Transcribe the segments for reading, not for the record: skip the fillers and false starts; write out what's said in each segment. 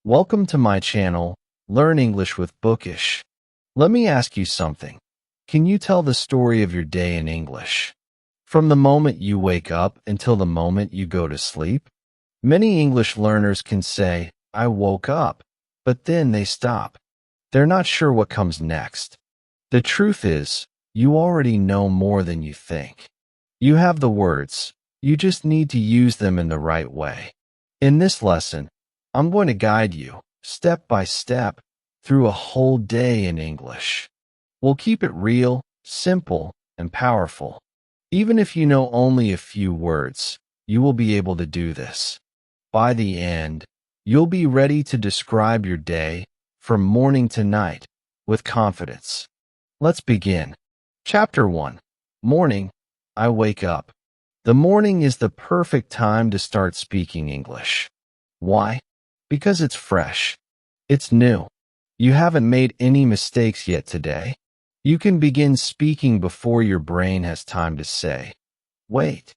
Welcome to my channel, Learn English with Bookish. Let me ask you something. Can you tell the story of your day in English? From the moment you wake up until the moment you go to sleep? Many English learners can say, I woke up, but then they stop. They're not sure what comes next. The truth is, you already know more than you think. You have the words. You just need to use them in the right way. In this lesson, I'm going to guide you, step by step, through a whole day in English. We'll keep it real, simple, and powerful. Even if you know only a few words, you will be able to do this. By the end, you'll be ready to describe your day, from morning to night, with confidence. Let's begin. Chapter 1. Morning. I wake up. The morning is the perfect time to start speaking English. Why? Because it's fresh. It's new. You haven't made any mistakes yet today. You can begin speaking before your brain has time to say, wait,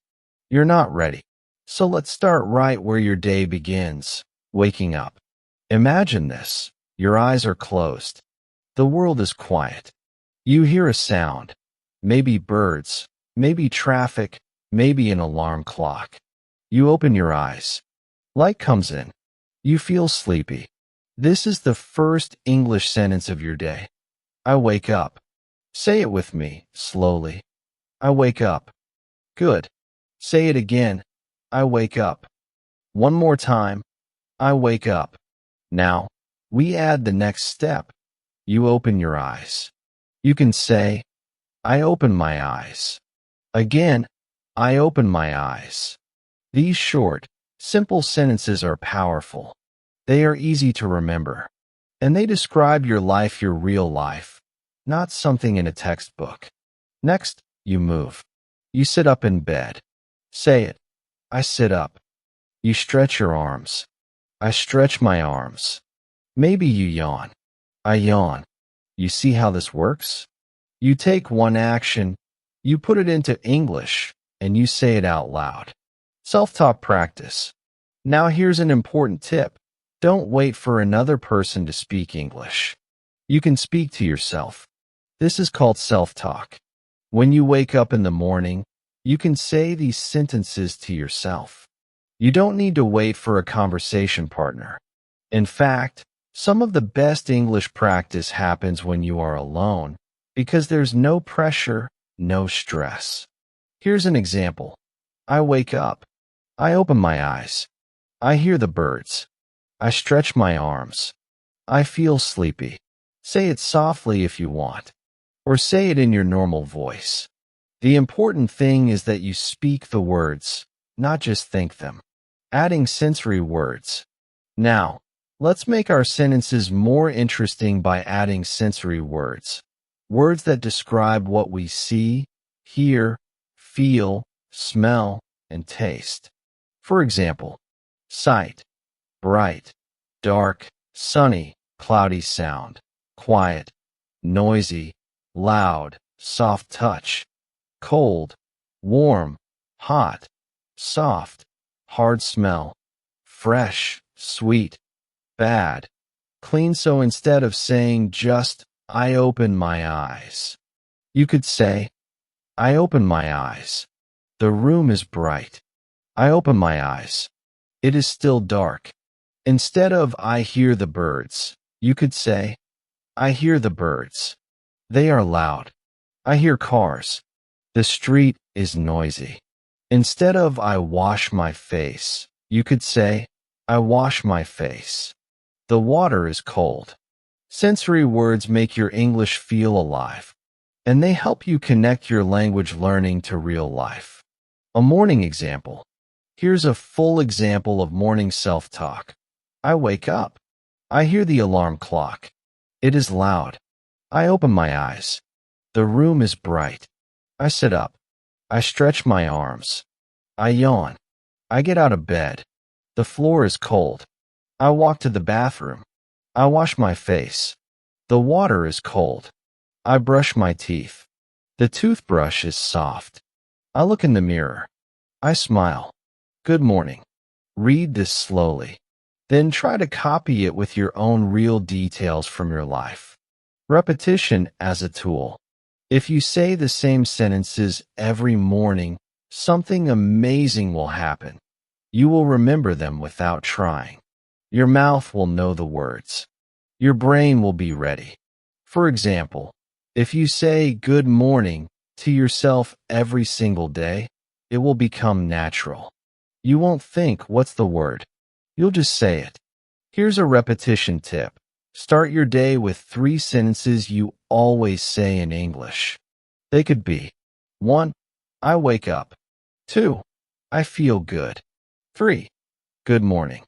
you're not ready. So let's start right where your day begins, waking up. Imagine this. Your eyes are closed. The world is quiet. You hear a sound. Maybe birds, maybe traffic, maybe an alarm clock. You open your eyes. Light comes in. You feel sleepy. This is the first English sentence of your day. I wake up. Say it with me, slowly. I wake up. Good. Say it again. I wake up. One more time. I wake up. Now, we add the next step. You open your eyes. You can say, I open my eyes. Again, I open my eyes. These short, simple sentences are powerful. They are easy to remember. And they describe your life, your real life, not something in a textbook. Next, you move. You sit up in bed. Say it. I sit up. You stretch your arms. I stretch my arms. Maybe you yawn. I yawn. You see how this works? You take one action, you put it into English, and you say it out loud. Self-talk practice. Now here's an important tip. Don't wait for another person to speak English. You can speak to yourself. This is called self-talk. When you wake up in the morning, you can say these sentences to yourself. You don't need to wait for a conversation partner. In fact, some of the best English practice happens when you are alone, because there's no pressure, no stress. Here's an example. I wake up. I open my eyes. I hear the birds. I stretch my arms. I feel sleepy. Say it softly if you want, or say it in your normal voice. The important thing is that you speak the words, not just think them. Adding sensory words. Now, let's make our sentences more interesting by adding sensory words. Words that describe what we see, hear, feel, smell, and taste. For example, sight, bright, dark, sunny, cloudy sound, quiet, noisy, loud, soft touch, cold, warm, hot, soft, hard smell, fresh, sweet, bad, clean. So instead of saying just, I open my eyes, you could say, I open my eyes. The room is bright. I open my eyes. It is still dark. Instead of I hear the birds, you could say, I hear the birds. They are loud. I hear cars. The street is noisy. Instead of I wash my face, you could say, I wash my face. The water is cold. Sensory words make your English feel alive, and they help you connect your language learning to real life. A morning example. Here's a full example of morning self-talk. I wake up. I hear the alarm clock. It is loud. I open my eyes. The room is bright. I sit up. I stretch my arms. I yawn. I get out of bed. The floor is cold. I walk to the bathroom. I wash my face. The water is cold. I brush my teeth. The toothbrush is soft. I look in the mirror. I smile. Good morning. Read this slowly. Then try to copy it with your own real details from your life. Repetition as a tool. If you say the same sentences every morning, something amazing will happen. You will remember them without trying. Your mouth will know the words. Your brain will be ready. For example, if you say good morning to yourself every single day, it will become natural. You won't think, what's the word? You'll just say it. Here's a repetition tip. Start your day with 3 sentences you always say in English. They could be 1. I wake up. 2. I feel good. 3. Good morning.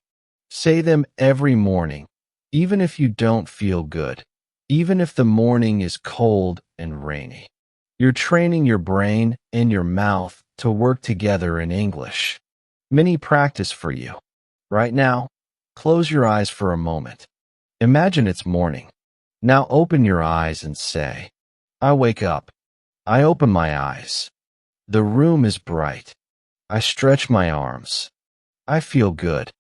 Say them every morning, even if you don't feel good, even if the morning is cold and rainy. You're training your brain and your mouth to work together in English. Mini practice for you. Right now, close your eyes for a moment. Imagine it's morning. Now open your eyes and say, I wake up. I open my eyes. The room is bright. I stretch my arms. I feel good.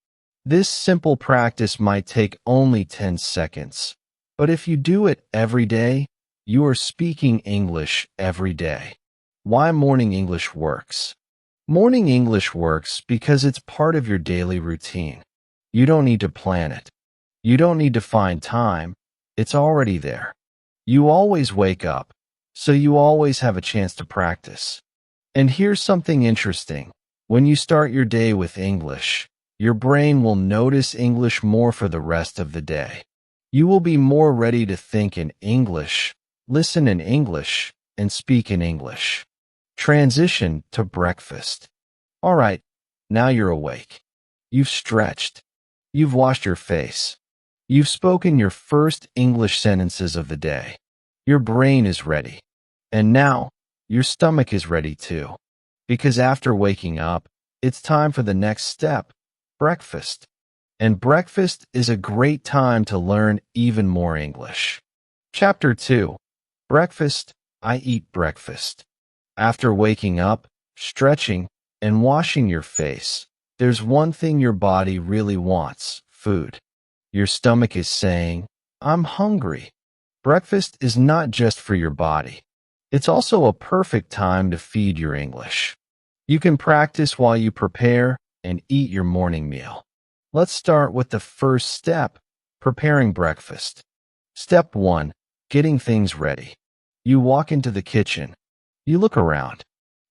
This simple practice might take only 10 seconds, but if you do it every day, you are speaking English every day. Why morning English works? Morning English works because it's part of your daily routine. You don't need to plan it. You don't need to find time. It's already there. You always wake up, so you always have a chance to practice. And here's something interesting. When you start your day with English, your brain will notice English more for the rest of the day. You will be more ready to think in English, listen in English, and speak in English. Transition to breakfast. All right, now you're awake. You've stretched. You've washed your face. You've spoken your first English sentences of the day. Your brain is ready. And now, your stomach is ready too. Because after waking up, it's time for the next step, breakfast. And breakfast is a great time to learn even more English. Chapter 2. Breakfast. I eat breakfast. After waking up, stretching, and washing your face, there's one thing your body really wants, food. Your stomach is saying, I'm hungry. Breakfast is not just for your body. It's also a perfect time to feed your English. You can practice while you prepare and eat your morning meal. Let's start with the first step, preparing breakfast. Step 1, getting things ready. You walk into the kitchen. You look around.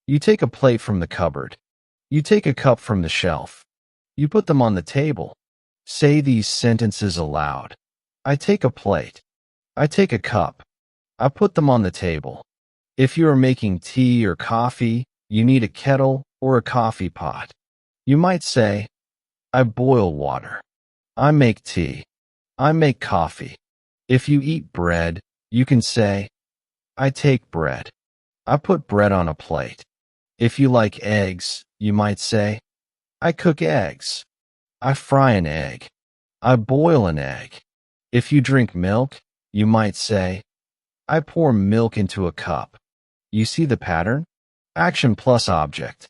You take a plate from the cupboard. You take a cup from the shelf. You put them on the table. Say these sentences aloud. I take a plate. I take a cup. I put them on the table. If you are making tea or coffee, you need a kettle or a coffee pot. You might say, I boil water. I make tea. I make coffee. If you eat bread, you can say, I take bread. I put bread on a plate. If you like eggs, you might say, I cook eggs. I fry an egg. I boil an egg. If you drink milk, you might say, I pour milk into a cup. You see the pattern? Action plus object.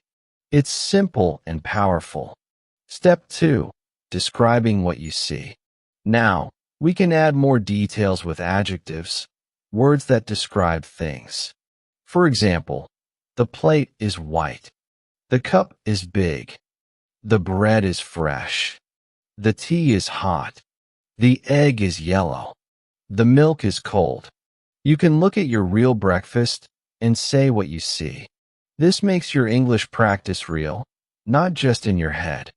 It's simple and powerful. Step 2. Describing what you see. Now, we can add more details with adjectives, words that describe things. For example, the plate is white. The cup is big. The bread is fresh. The tea is hot. The egg is yellow. The milk is cold. You can look at your real breakfast and say what you see. This makes your English practice real, not just in your head.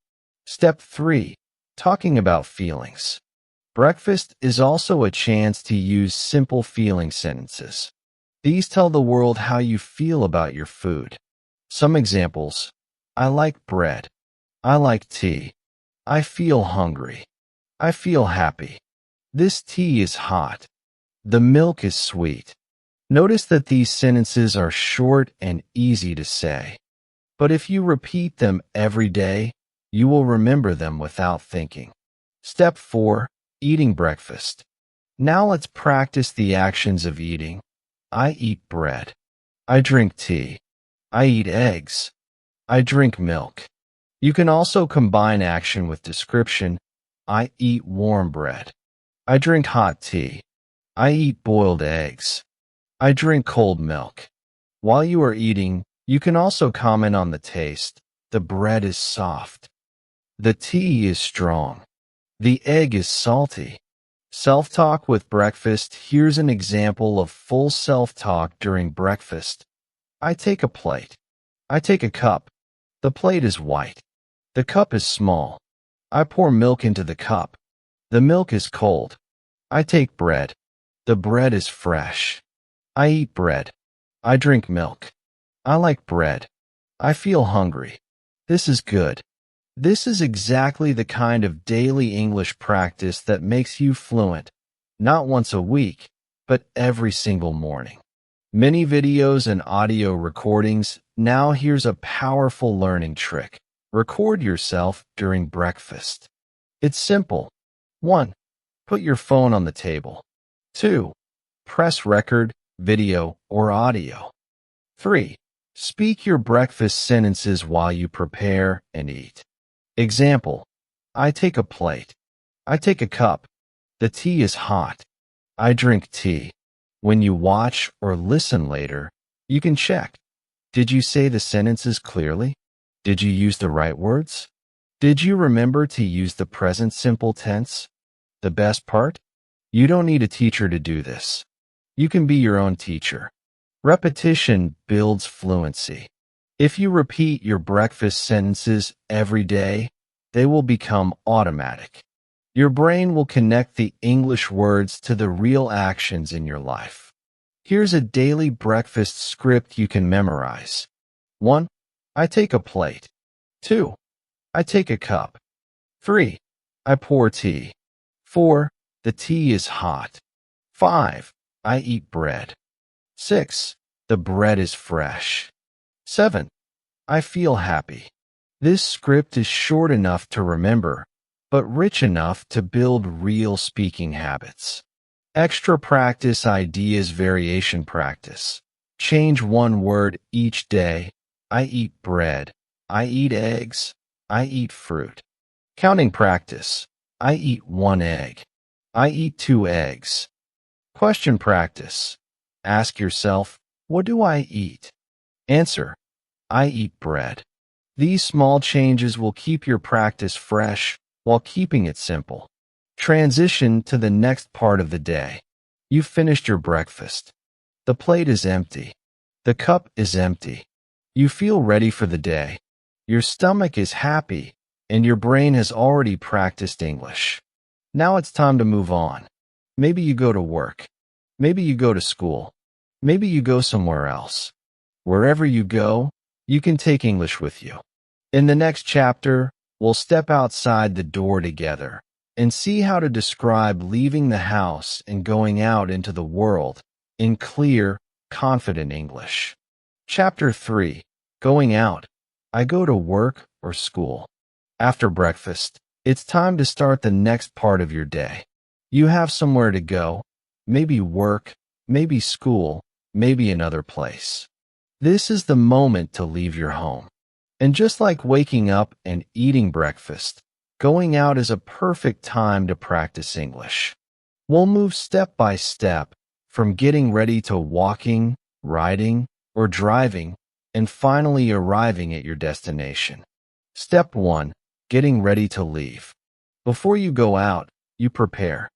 Step 3. Talking about feelings. Breakfast is also a chance to use simple feeling sentences. These tell the world how you feel about your food. Some examples. I like bread. I like tea. I feel hungry. I feel happy. This tea is hot. The milk is sweet. Notice that these sentences are short and easy to say. But if you repeat them every day, you will remember them without thinking. Step 4. Eating breakfast. Now let's practice the actions of eating. I eat bread. I drink tea. I eat eggs. I drink milk. You can also combine action with description. I eat warm bread. I drink hot tea. I eat boiled eggs. I drink cold milk. While you are eating, you can also comment on the taste. The bread is soft. The tea is strong. The egg is salty. Self-talk with breakfast. Here's an example of full self-talk during breakfast. I take a plate. I take a cup. The plate is white. The cup is small. I pour milk into the cup. The milk is cold. I take bread. The bread is fresh. I eat bread. I drink milk. I like bread. I feel hungry. This is good. This is exactly the kind of daily English practice that makes you fluent, not once a week, but every single morning. Many videos and audio recordings. Now here's a powerful learning trick. Record yourself during breakfast. It's simple. 1. Put your phone on the table. 2. Press record, video, or audio. 3. Speak your breakfast sentences while you prepare and eat. Example: I take a plate. I take a cup. The tea is hot. I drink tea. When you watch or listen later, you can check. Did you say the sentences clearly? Did you use the right words? Did you remember to use the present simple tense? The best part? You don't need a teacher to do this. You can be your own teacher. Repetition builds fluency. If you repeat your breakfast sentences every day, they will become automatic. Your brain will connect the English words to the real actions in your life. Here's a daily breakfast script you can memorize. 1. I take a plate. 2. I take a cup. 3. I pour tea. 4. The tea is hot. 5. I eat bread. 6. The bread is fresh. 7. I feel happy. This script is short enough to remember, but rich enough to build real speaking habits. Extra practice ideas. Variation practice. Change one word each day. I eat bread. I eat eggs. I eat fruit. Counting practice. I eat 1 egg. I eat 2 eggs. Question practice. Ask yourself, what do I eat? Answer: I eat bread. These small changes will keep your practice fresh while keeping it simple. Transition to the next part of the day. You've finished your breakfast. The plate is empty. The cup is empty. You feel ready for the day. Your stomach is happy, and your brain has already practiced English. Now it's time to move on. Maybe you go to work. Maybe you go to school. Maybe you go somewhere else. Wherever you go, you can take English with you. In the next chapter, we'll step outside the door together and see how to describe leaving the house and going out into the world in clear, confident English. Chapter 3. Going out. I go to work or school. After breakfast, it's time to start the next part of your day. You have somewhere to go, maybe work, maybe school, maybe another place. This is the moment to leave your home. And just like waking up and eating breakfast, going out is a perfect time to practice English. We'll move step by step from getting ready to walking, riding, or driving, and finally arriving at your destination. Step 1. Getting ready to leave. Before you go out, you prepare.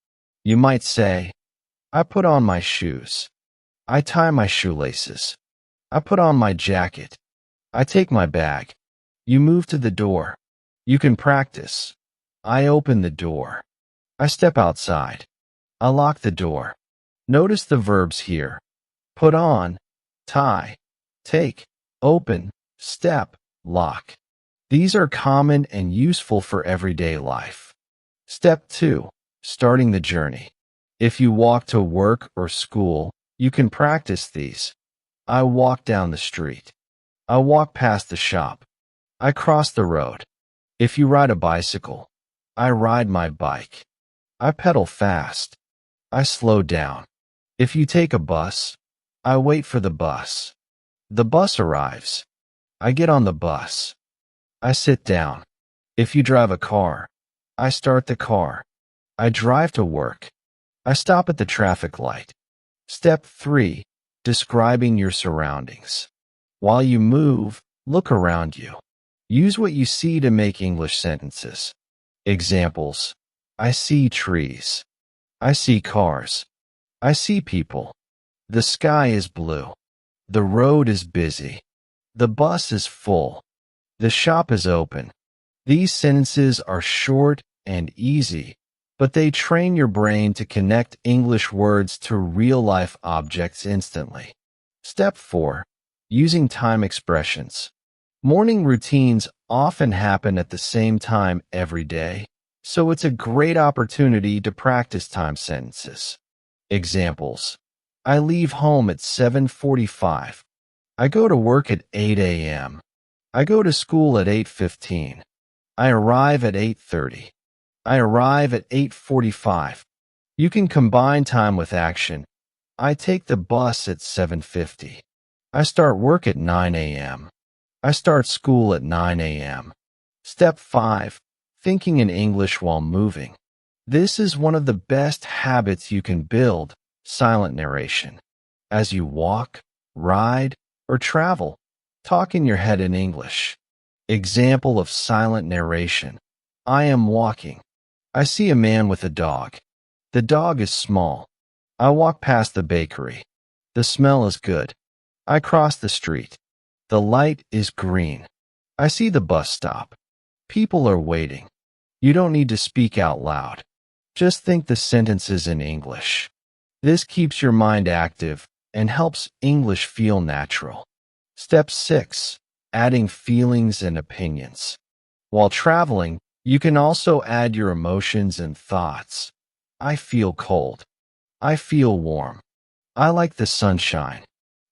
You might say, I put on my shoes. I tie my shoelaces. I put on my jacket. I take my bag. You move to the door. You can practice. I open the door. I step outside. I lock the door. Notice the verbs here. Put on, tie, take, open, step, lock. These are common and useful for everyday life. Step 2. Starting the journey. If you walk to work or school, you can practice these. I walk down the street. I walk past the shop. I cross the road. If you ride a bicycle, I ride my bike. I pedal fast. I slow down. If you take a bus, I wait for the bus. The bus arrives. I get on the bus. I sit down. If you drive a car, I start the car. I drive to work. I stop at the traffic light. Step 3. Describing your surroundings. While you move, look around you. Use what you see to make English sentences. Examples. I see trees. I see cars. I see people. The sky is blue. The road is busy. The bus is full. The shop is open. These sentences are short and easy, but they train your brain to connect English words to real-life objects instantly. Step 4. Using time expressions. Morning routines often happen at the same time every day, so it's a great opportunity to practice time sentences. Examples. I leave home at 7:45. I go to work at 8 a.m. I go to school at 8:15. I arrive at 8:30. I arrive at 8:45. You can combine time with action. I take the bus at 7:50. I start work at 9 a.m. I start school at 9 a.m. Step 5. Thinking in English while moving. This is one of the best habits you can build, silent narration. As you walk, ride, or travel, talk in your head in English. Example of silent narration. I am walking. I see a man with a dog. The dog is small. I walk past the bakery. The smell is good. I cross the street. The light is green. I see the bus stop. People are waiting. You don't need to speak out loud. Just think the sentences in English. This keeps your mind active and helps English feel natural. Step 6. Adding feelings and opinions. While traveling, you can also add your emotions and thoughts. I feel cold. I feel warm. I like the sunshine.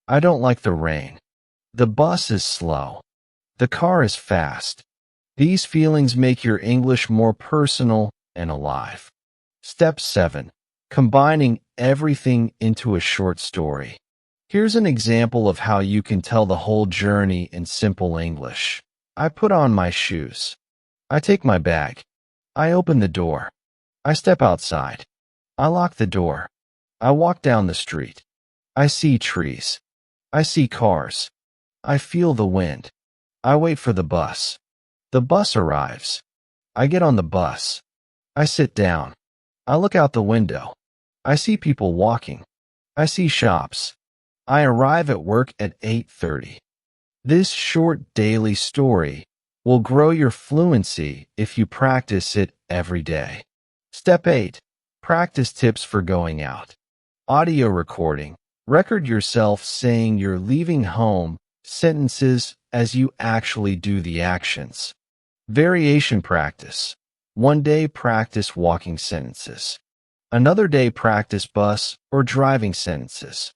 I don't like the rain. The bus is slow. The car is fast. These feelings make your English more personal and alive. Step 7. Combining everything into a short story. Here's an example of how you can tell the whole journey in simple English. I put on my shoes. I take my bag. I open the door. I step outside. I lock the door. I walk down the street. I see trees. I see cars. I feel the wind. I wait for the bus. The bus arrives. I get on the bus. I sit down. I look out the window. I see people walking. I see shops. I arrive at work at 8:30. This short daily story will grow your fluency if you practice it every day. Step 8. Practice tips for going out. Audio recording. Record yourself saying you're leaving home sentences as you actually do the actions. Variation practice. One day practice walking sentences. Another day practice bus or driving sentences.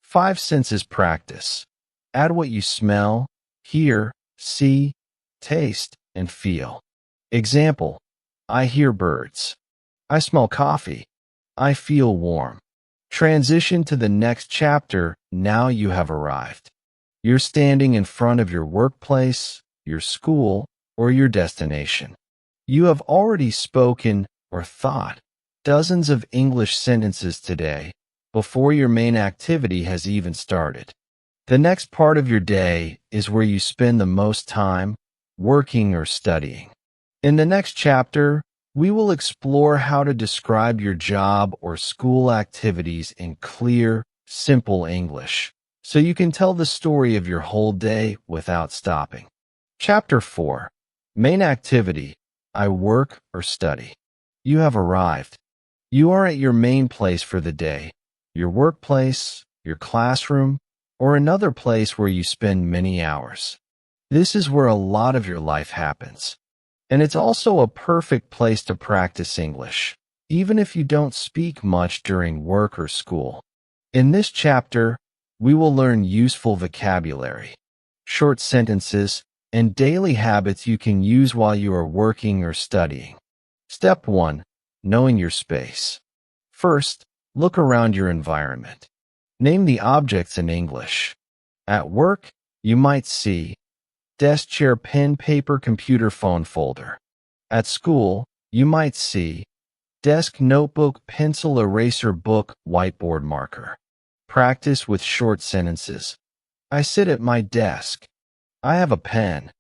5 senses practice. Add what you smell, hear, see, taste, and feel. Example. I hear birds. I smell coffee. I feel warm. Transition to the next chapter. Now you have arrived. You're standing in front of your workplace, your school, or your destination. You have already spoken or thought dozens of English sentences today before your main activity has even started. The next part of your day is where you spend the most time working or studying. In the next chapter, we will explore how to describe your job or school activities in clear, simple English, so you can tell the story of your whole day without stopping. Chapter 4. Main activity. I work or study. You have arrived. You are at your main place for the day, your workplace, your classroom, or another place where you spend many hours. This is where a lot of your life happens. And it's also a perfect place to practice English, even if you don't speak much during work or school. In this chapter, we will learn useful vocabulary, short sentences, and daily habits you can use while you are working or studying. Step 1. Knowing your space. First, look around your environment. Name the objects in English. At work, you might see desk, chair, pen, paper, computer, phone, folder. At school, You might see desk, notebook, pencil, eraser, book, whiteboard, marker. Practice with short sentences. I sit at my desk. I have a pen.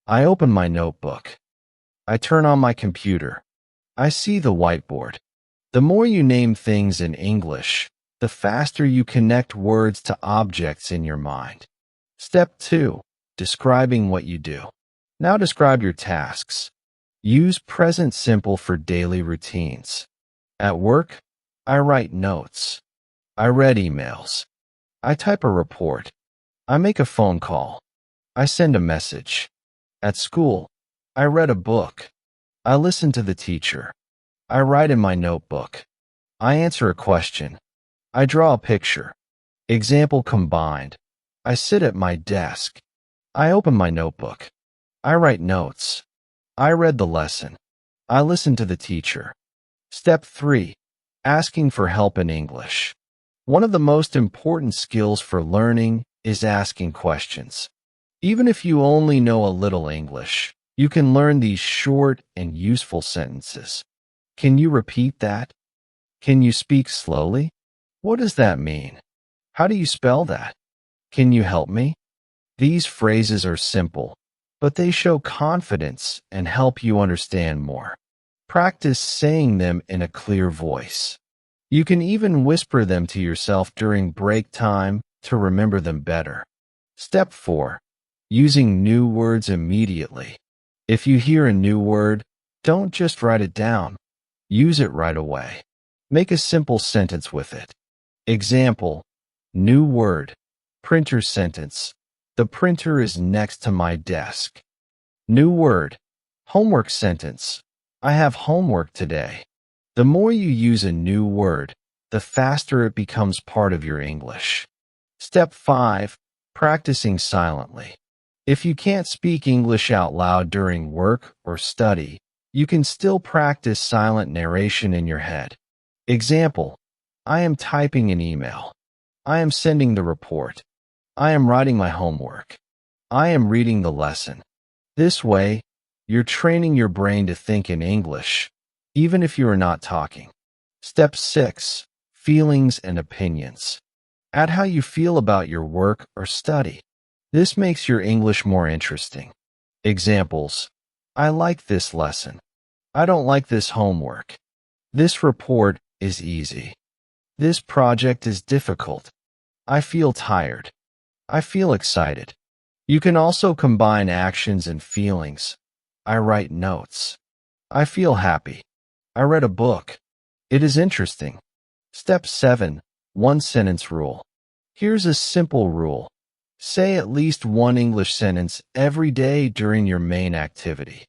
I open my notebook. I turn on my computer. I see the whiteboard. The more you name things in English, the faster you connect words to objects in your mind. Step 2. Describing what you do. Now describe your tasks. Use present simple for daily routines. At work, I write notes. I read emails. I type a report. I make a phone call. I send a message. At school, I read a book. I listen to the teacher. I write in my notebook. I answer a question. I draw a picture. Example combined. I sit at my desk. I open my notebook. I write notes. I read the lesson. I listen to the teacher. Step 3. Asking for help in English. One of the most important skills for learning is asking questions. Even if you only know a little English, you can learn these short and useful sentences. Can you repeat that? Can you speak slowly? What does that mean? How do you spell that? Can you help me? These phrases are simple, but they show confidence and help you understand more. Practice saying them in a clear voice. You can even whisper them to yourself during break time to remember them better. Step 4. Using new words immediately. If you hear a new word, don't just write it down. Use it right away. Make a simple sentence with it. Example, new word, printer sentence. The printer is next to my desk. New word, homework sentence. I have homework today. The more you use a new word, the faster it becomes part of your English. Step 5. Practicing silently. If you can't speak English out loud during work or study, you can still practice silent narration in your head. Example, I am typing an email. I am sending the report. I am writing my homework. I am reading the lesson. This way, you're training your brain to think in English, even if you are not talking. Step 6. Feelings and opinions. Add how you feel about your work or study. This makes your English more interesting. Examples, I like this lesson. I don't like this homework. This report is easy. This project is difficult. I feel tired. I feel excited. You can also combine actions and feelings. I write notes. I feel happy. I read a book. It is interesting. Step 7. One sentence rule. Here's a simple rule. Say at least one English sentence every day during your main activity.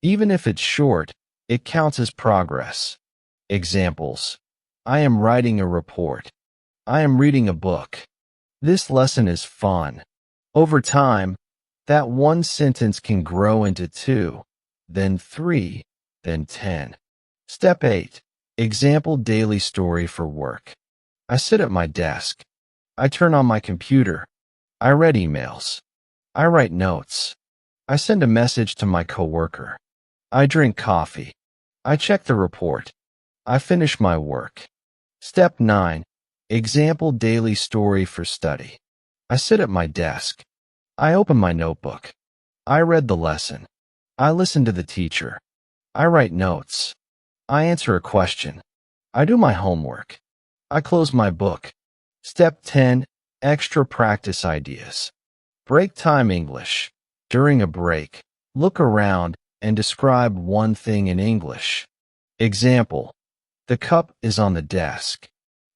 Even if it's short, it counts as progress. Examples. I am writing a report. I am reading a book. This lesson is fun. Over time, that one sentence can grow into 2, then 3, then 10. Step 8. Example daily story for work. I sit at my desk. I turn on my computer. I read emails. I write notes. I send a message to my coworker. I drink coffee. I check the report. I finish my work. Step 9. Example daily story for study. I sit at my desk. I open my notebook. I read the lesson. I listen to the teacher. I write notes. I answer a question. I do my homework. I close my book. Step 10. Extra practice ideas. Break time English. During a break, look around and describe one thing in English. Example, the cup is on the desk.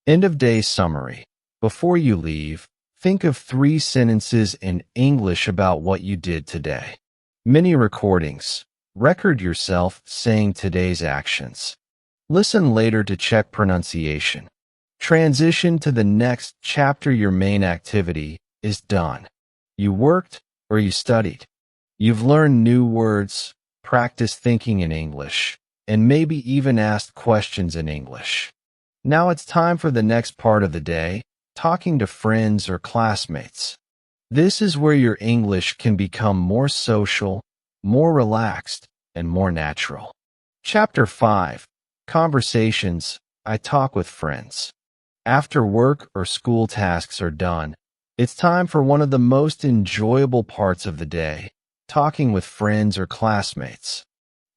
End of day summary. Before you leave, think of 3 sentences in English about what you did today. Mini recordings. Record yourself saying today's actions. Listen later to check pronunciation. Transition to the next chapter. Your main activity is done. You worked or you studied. You've learned new words, practiced thinking in English, and maybe even asked questions in English. Now it's time for the next part of the day, talking to friends or classmates. This is where your English can become more social, more relaxed, and more natural. Chapter 5. Conversations. I talk with friends. After work or school tasks are done, it's time for one of the most enjoyable parts of the day, talking with friends or classmates.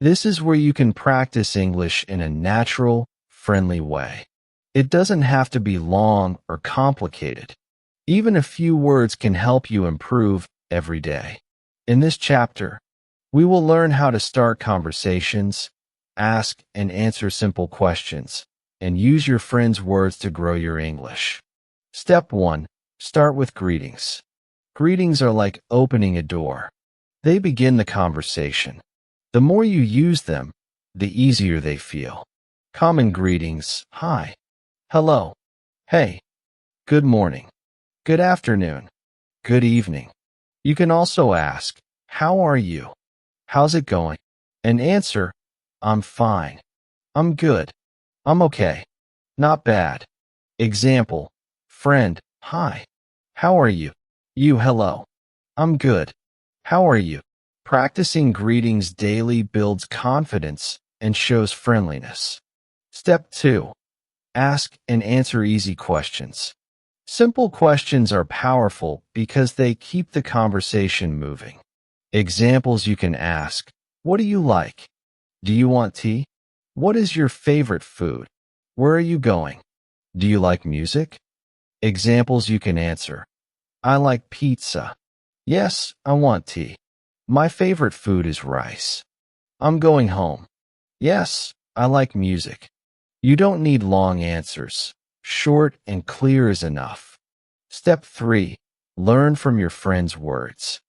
This is where you can practice English in a natural, friendly way. It doesn't have to be long or complicated. Even a few words can help you improve every day. In this chapter, we will learn how to start conversations, ask and answer simple questions, and use your friends' words to grow your English. Step 1. Start with greetings. Greetings are like opening a door. They begin the conversation. The more you use them, the easier they feel. Common greetings: hi, hello, hey, good morning, good afternoon, good evening. You can also ask, how are you? How's it going? And answer, I'm fine. I'm good. I'm okay. Not bad. Example: friend, hi. How are you? You, hello. I'm good. How are you? Practicing greetings daily builds confidence and shows friendliness. Step 2. Ask and answer easy questions. Simple questions are powerful because they keep the conversation moving. Examples you can ask: what do you like? Do you want tea? What is your favorite food? Where are you going? Do you like music? Examples you can answer: I like pizza. Yes, I want tea. My favorite food is rice. I'm going home. Yes, I like music. You don't need long answers. Short and clear is enough. Step 3. Learn from your friends' words.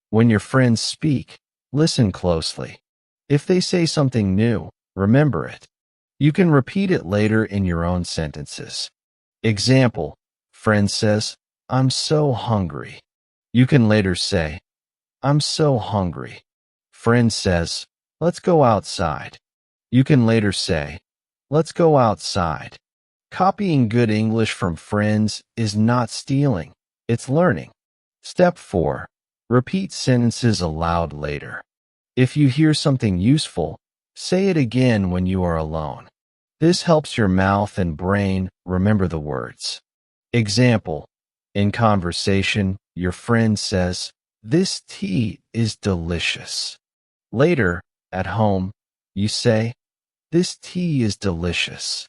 When your friends speak, listen closely. If they say something new, remember it. You can repeat it later in your own sentences. Example: friend says, I'm so hungry. You can later say, I'm so hungry. Friend says, let's go outside. You can later say, let's go outside. Copying good English from friends is not stealing, it's learning. Step 4. Repeat sentences aloud later. If you hear something useful, say it again when you are alone. This helps your mouth and brain remember the words. Example: in conversation, your friend says, this tea is delicious. Later, at home, you say, this tea is delicious.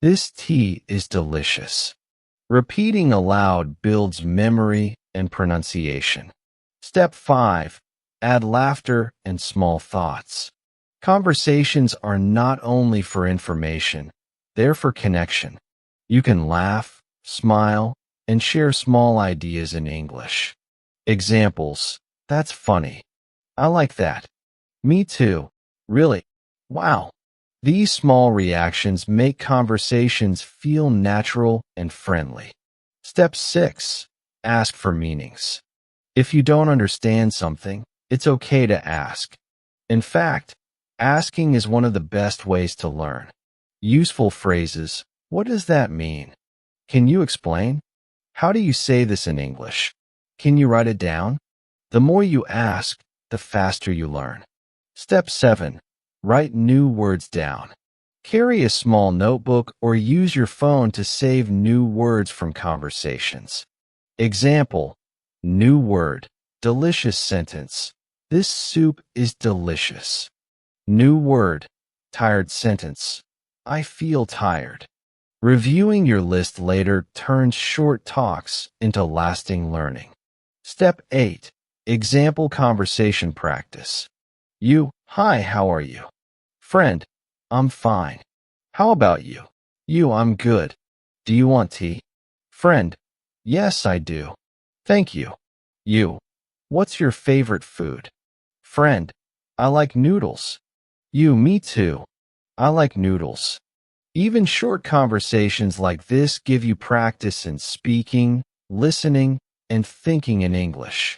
This tea is delicious. Repeating aloud builds memory and pronunciation. Step 5. Add laughter and small thoughts. Conversations are not only for information, they're for connection. You can laugh, smile, and share small ideas in English. Examples: that's funny. I like that. Me too. Really? Wow. These small reactions make conversations feel natural and friendly. Step 6. Ask for meanings. If you don't understand something, it's okay to ask. In fact, asking is one of the best ways to learn. Useful phrases: what does that mean? Can you explain? How do you say this in English? Can you write it down? The more you ask, the faster you learn. Step 7. Write new words down. Carry a small notebook or use your phone to save new words from conversations. Example: new word, delicious sentence. This soup is delicious. New word, tired sentence. I feel tired. Reviewing your list later turns short talks into lasting learning. Step 8. Example conversation practice. You: hi, how are you? Friend: I'm fine. How about you? You: I'm good. Do you want tea? Friend: yes, I do. Thank you. You: what's your favorite food? Friend: I like noodles. You: me too. I like noodles. Even short conversations like this give you practice in speaking, listening, and thinking in English.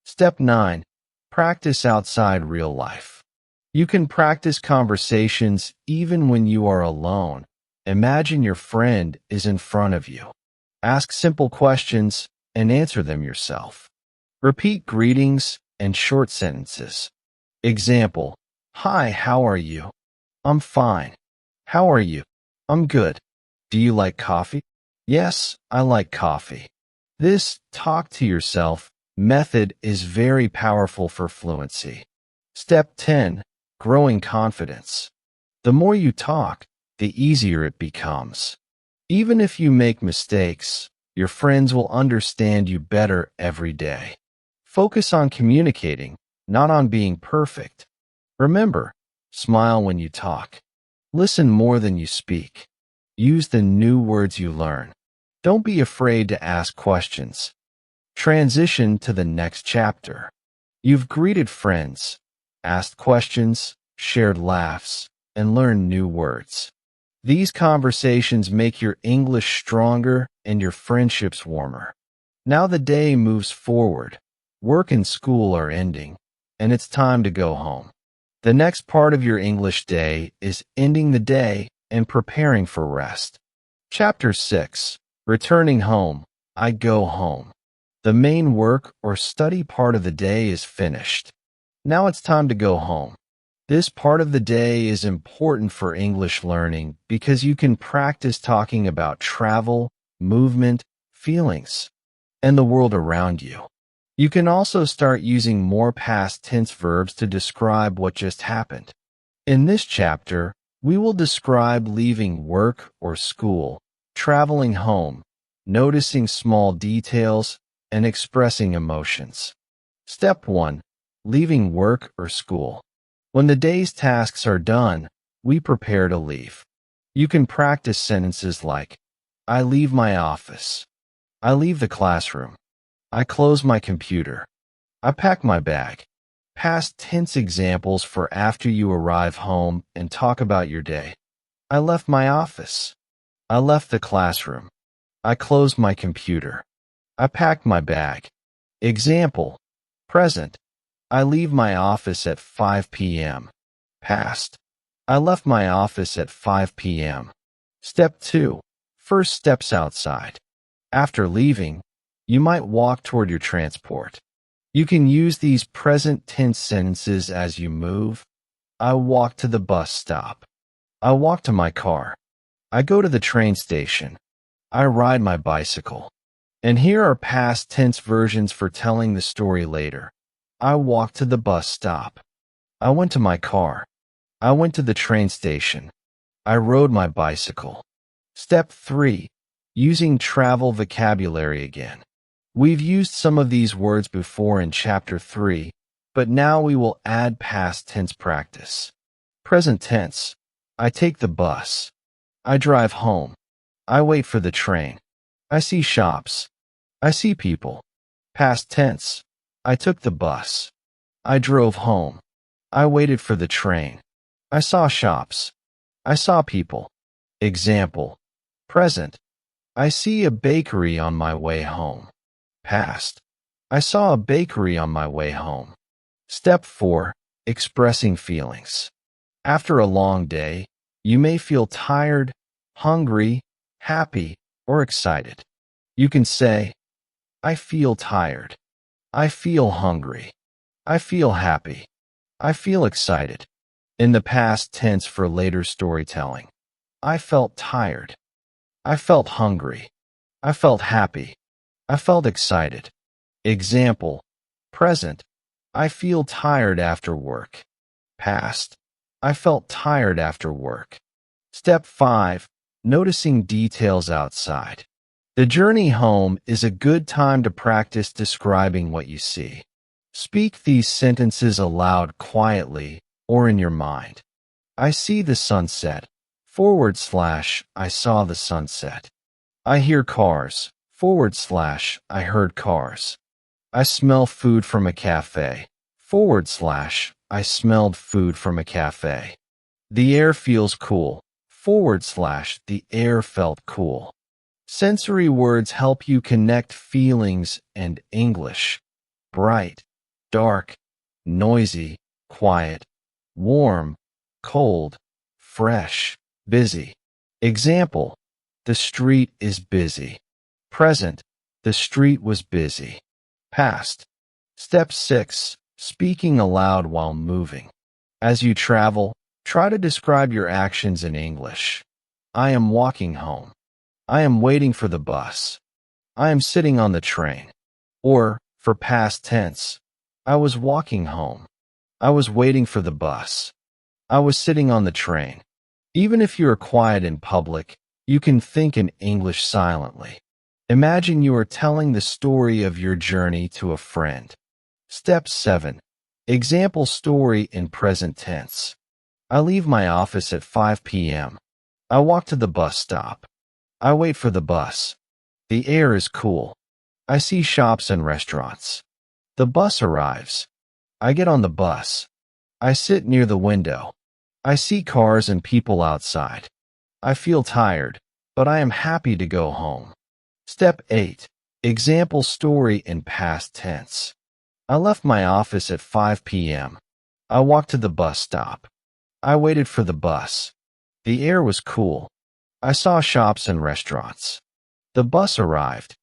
Step 9. Practice outside real life. You can practice conversations even when you are alone. Imagine your friend is in front of you. Ask simple questions and answer them yourself. Repeat greetings and short sentences. Example: hi, how are you? I'm fine. How are you? I'm good. Do you like coffee? Yes, I like coffee. This talk to yourself method is very powerful for fluency. Step 10. Growing confidence. The more you talk, the easier it becomes. Even if you make mistakes, your friends will understand you better every day. Focus on communicating, not on being perfect. Remember, smile when you talk. Listen more than you speak. Use the new words you learn. Don't be afraid to ask questions. Transition to the next chapter. You've greeted friends, asked questions, shared laughs, and learned new words. These conversations make your English stronger and your friendships warmer. Now the day moves forward. Work and school are ending, and it's time to go home. The next part of your English day is ending the day and preparing for rest. Chapter 6. Returning home. I go home. The main work or study part of the day is finished. Now it's time to go home. This part of the day is important for English learning because you can practice talking about travel, movement, feelings, and the world around you. You can also start using more past tense verbs to describe what just happened. In this chapter, we will describe leaving work or school, traveling home, noticing small details, and expressing emotions. Step 1. Leaving work or school. When the day's tasks are done, we prepare to leave. You can practice sentences like, I leave my office. I leave the classroom. I close my computer. I pack my bag. Past tense examples for after you arrive home and talk about your day. I left my office. I left the classroom. I closed my computer. I packed my bag. Example. Present. I leave my office at 5 p.m. Past. I left my office at 5 p.m. Step 2. First steps outside. After leaving, you might walk toward your transport. You can use these present tense sentences as you move. I walk to the bus stop. I walk to my car. I go to the train station. I ride my bicycle. And here are past tense versions for telling the story later. I walked to the bus stop. I went to my car. I went to the train station. I rode my bicycle. Step 3. Using travel vocabulary again. We've used some of these words before in Chapter 3, but now we will add past tense practice. Present tense. I take the bus. I drive home. I wait for the train. I see shops. I see people. Past tense. I took the bus. I drove home. I waited for the train. I saw shops. I saw people. Example. Present. I see a bakery on my way home. Past. I saw a bakery on my way home. Step 4. Expressing feelings. After a long day, you may feel tired, hungry, happy, or excited. You can say, I feel tired. I feel hungry. I feel happy. I feel excited. In the past tense for later storytelling. I felt tired. I felt hungry. I felt happy. I felt excited. Example. Present. I feel tired after work. Past. I felt tired after work. Step 5. Noticing details outside. The journey home is a good time to practice describing what you see. Speak these sentences aloud quietly or in your mind. I see the sunset. / I saw the sunset. I hear cars. / I heard cars. I smell food from a cafe. / I smelled food from a cafe. The air feels cool. / the air felt cool. Sensory words help you connect feelings and English. Bright, dark, noisy, quiet, warm, cold, fresh, busy. Example. The street is busy. Present. The street was busy. Past. Step 6. Speaking aloud while moving. As you travel, Try to describe your actions in English. I am walking home. I am waiting for the bus. I am sitting on the train. Or, for past tense, I was walking home. I was waiting for the bus. I was sitting on the train. Even if you are quiet in public, you can think in English silently. Imagine you are telling the story of your journey to a friend. Step 7. Example story in present tense. I leave my office at 5 p.m. I walk to the bus stop. I wait for the bus. The air is cool. I see shops and restaurants. The bus arrives. I get on the bus. I sit near the window. I see cars and people outside. I feel tired, but I am happy to go home. Step 8. Example story in past tense. I left my office at 5 p.m. I walked to the bus stop. I waited for the bus. The air was cool. I saw shops and restaurants. The bus arrived.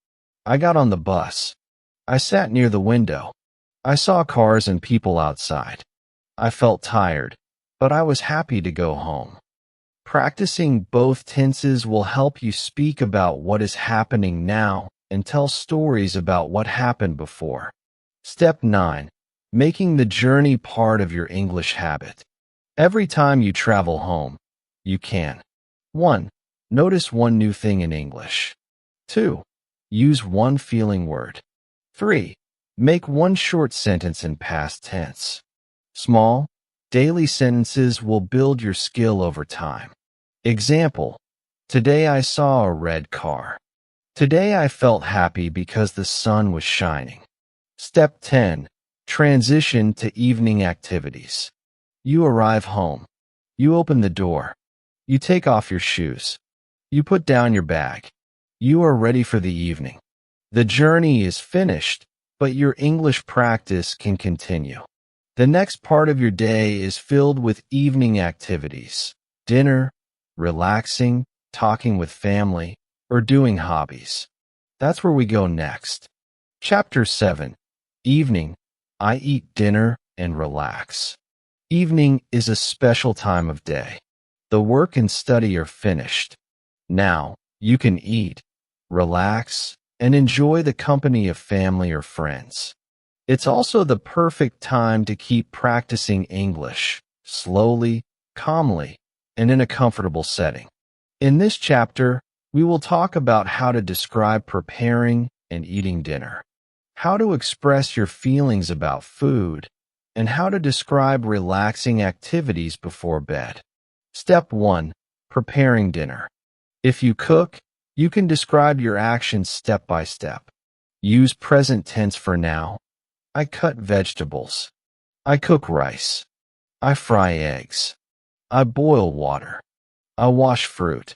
I got on the bus. I sat near the window. I saw cars and people outside. I felt tired, but I was happy to go home. Practicing both tenses will help you speak about what is happening now and tell stories about what happened before. Step 9. Making the journey part of your English habit. Every time you travel home, you can 1. Notice one new thing in English. 2. Use one feeling word. 3. Make one short sentence in past tense. Small, daily sentences will build your skill over time. Example: today I saw a red car. Today I felt happy because the sun was shining. Step 10. Transition to evening activities. You arrive home. You open the door. You take off your shoes. You put down your bag. You are ready for the evening. The journey is finished, but your English practice can continue. The next part of your day is filled with evening activities: dinner, relaxing, talking with family, or doing hobbies. That's where we go next. Chapter 7. Evening. I eat dinner and relax. Evening is a special time of day. The work and study are finished. Now, you can eat, relax, and enjoy the company of family or friends. It's also the perfect time to keep practicing English, slowly, calmly, and in a comfortable setting. In this chapter, we will talk about how to describe preparing and eating dinner, how to express your feelings about food, and how to describe relaxing activities before bed. Step 1. Preparing dinner. If you cook, you can describe your actions step by step. Use present tense for now. I cut vegetables. I cook rice. I fry eggs. I boil water. I wash fruit.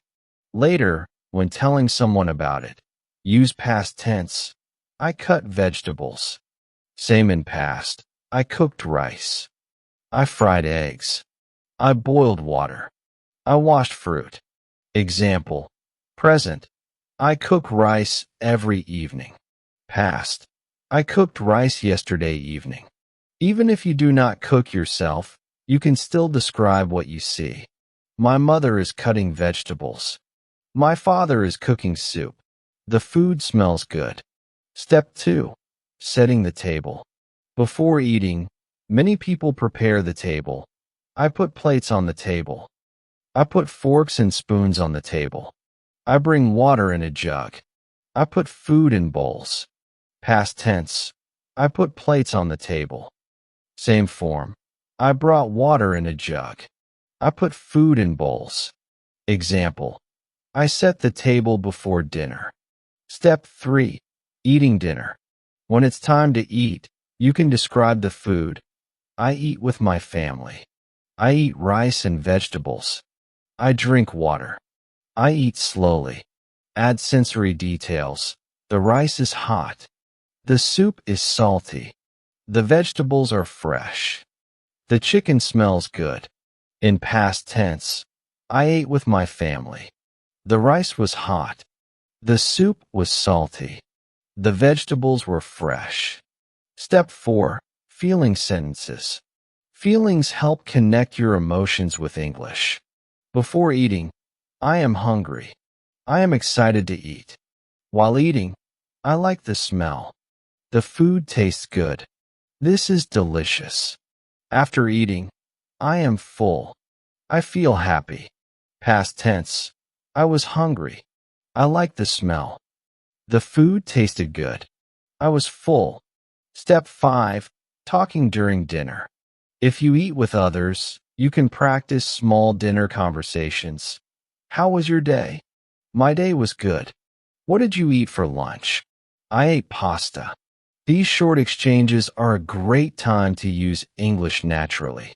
Later, when telling someone about it, use past tense. I cut vegetables. Same in past. I cooked rice. I fried eggs. I boiled water. I washed fruit. Example: present. I cook rice every evening. Past. I cooked rice yesterday evening. Even if you do not cook yourself, you can still describe what you see. My mother is cutting vegetables. My father is cooking soup. The food smells good. Step 2. Setting the table. Before eating, many people prepare the table. I put plates on the table. I put forks and spoons on the table. I bring water in a jug. I put food in bowls. Past tense. I put plates on the table. Same form. I brought water in a jug. I put food in bowls. Example: I set the table before dinner. Step 3. Eating dinner. When it's time to eat, you can describe the food. I eat with my family. I eat rice and vegetables. I drink water. I eat slowly. Add sensory details. The rice is hot. The soup is salty. The vegetables are fresh. The chicken smells good. In past tense, I ate with my family. The rice was hot. The soup was salty. The vegetables were fresh. Step 4. Feeling sentences. Feelings help connect your emotions with English. Before eating, I am hungry. I am excited to eat. While eating, I like the smell. The food tastes good. This is delicious. After eating, I am full. I feel happy. Past tense, I was hungry. I like the smell. The food tasted good. I was full. Step 5. Talking during dinner. If you eat with others, you can practice small dinner conversations. How was your day? My day was good. What did you eat for lunch? I ate pasta. These short exchanges are a great time to use English naturally.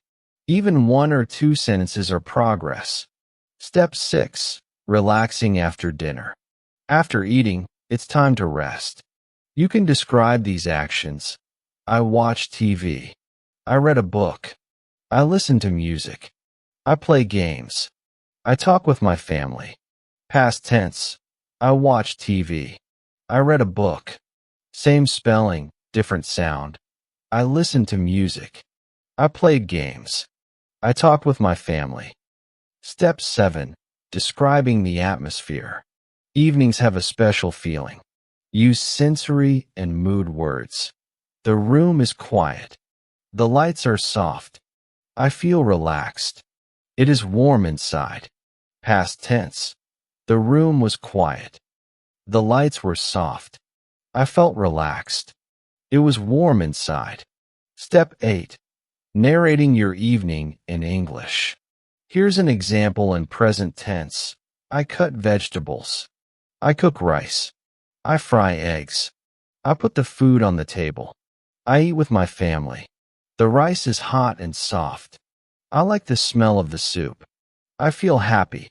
Even 1 or 2 sentences are progress. Step 6. Relaxing after dinner. After eating, it's time to rest. You can describe these actions. I watched TV. I read a book. I listen to music. I play games. I talk with my family. Past tense. I watch TV. I read a book. Same spelling, different sound. I listen to music. I played games. I talk with my family. Step 7. Describing the atmosphere. Evenings have a special feeling. Use sensory and mood words. The room is quiet. The lights are soft. I feel relaxed. It is warm inside. Past tense. The room was quiet. The lights were soft. I felt relaxed. It was warm inside. Step 8. Narrating your evening in English. Here's an example in present tense. I cut vegetables. I cook rice. I fry eggs. I put the food on the table. I eat with my family. The rice is hot and soft. I like the smell of the soup. I feel happy.